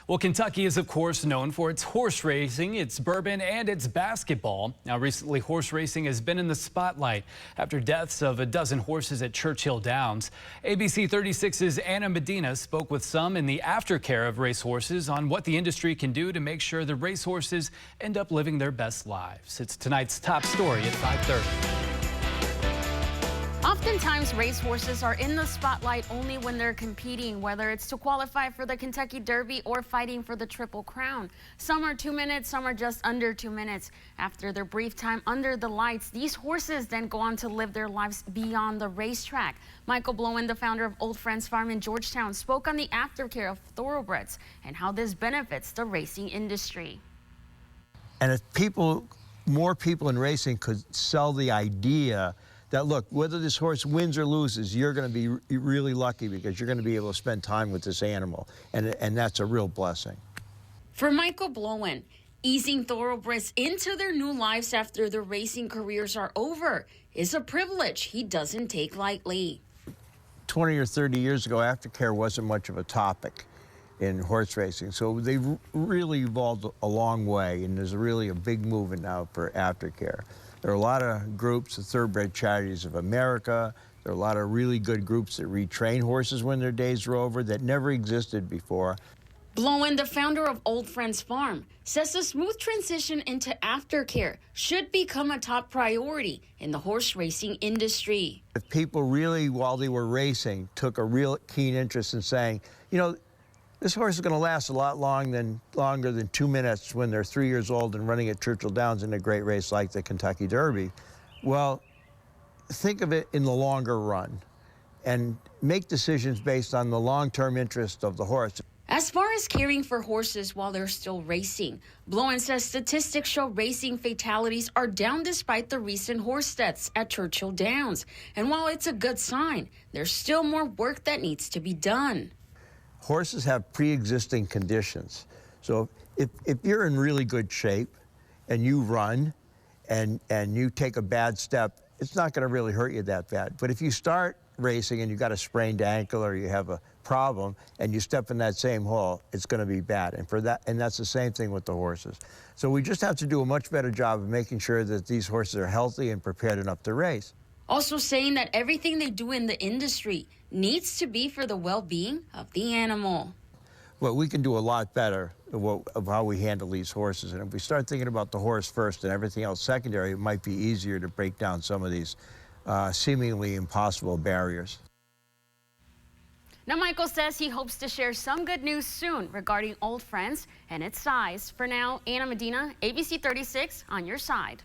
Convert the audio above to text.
Well, Kentucky is, of course, known for its horse racing, its bourbon, and its basketball. Now, recently, horse racing has been in the spotlight after deaths of a dozen horses at Churchill Downs. ABC 36's Anna Medina spoke with some in the aftercare of racehorses on what the industry can do to make sure the racehorses end up living their best lives. It's tonight's top story at 5:30. Oftentimes, racehorses are in the spotlight only when they're competing, whether it's to qualify for the Kentucky Derby or fighting for the Triple Crown. Some are 2 minutes, some are just under 2 minutes. After their brief time under the lights, these horses then go on to live their lives beyond the racetrack. Michael Blowen, the founder of Old Friends Farm in Georgetown, spoke on the aftercare of thoroughbreds and how this benefits the racing industry. And if more people in racing could sell the idea that, look, whether this horse wins or loses, you're going to be really lucky because you're going to be able to spend time with this animal, and that's a real blessing. For Michael Blowen, easing thoroughbreds into their new lives after their racing careers are over is a privilege he doesn't take lightly. 20 or 30 years ago, aftercare wasn't much of a topic in horse racing, so they really evolved a long way, and there's really a big movement now for aftercare. There are a lot of groups, the Thoroughbred Charities of America. There are a lot of really good groups that retrain horses when their days are over that never existed before. Blowen, the founder of Old Friends Farm, says a smooth transition into aftercare should become a top priority in the horse racing industry. If people really, while they were racing, took a real keen interest in saying, you know, this horse is going to last a lot longer than 2 minutes when they're 3 years old and running at Churchill Downs in a great race like the Kentucky Derby. Well, think of it in the longer run and make decisions based on the long-term interest of the horse. As far as caring for horses while they're still racing, Blowen says statistics show racing fatalities are down despite the recent horse deaths at Churchill Downs. And while it's a good sign, there's still more work that needs to be done. Horses have pre-existing conditions. So if you're in really good shape and you run and you take a bad step, it's not going to really hurt you that bad. But if you start racing and you've got a sprained ankle or you have a problem and you step in that same hole, it's going to be bad. And that's the same thing with the horses. So we just have to do a much better job of making sure that these horses are healthy and prepared enough to race. Also saying that everything they do in the industry needs to be for the well-being of the animal. Well, we can do a lot better of how we handle these horses. And if we start thinking about the horse first and everything else secondary, it might be easier to break down some of these seemingly impossible barriers. Now, Michael says he hopes to share some good news soon regarding Old Friends and its size. For now, Anna Medina, ABC 36 on your side.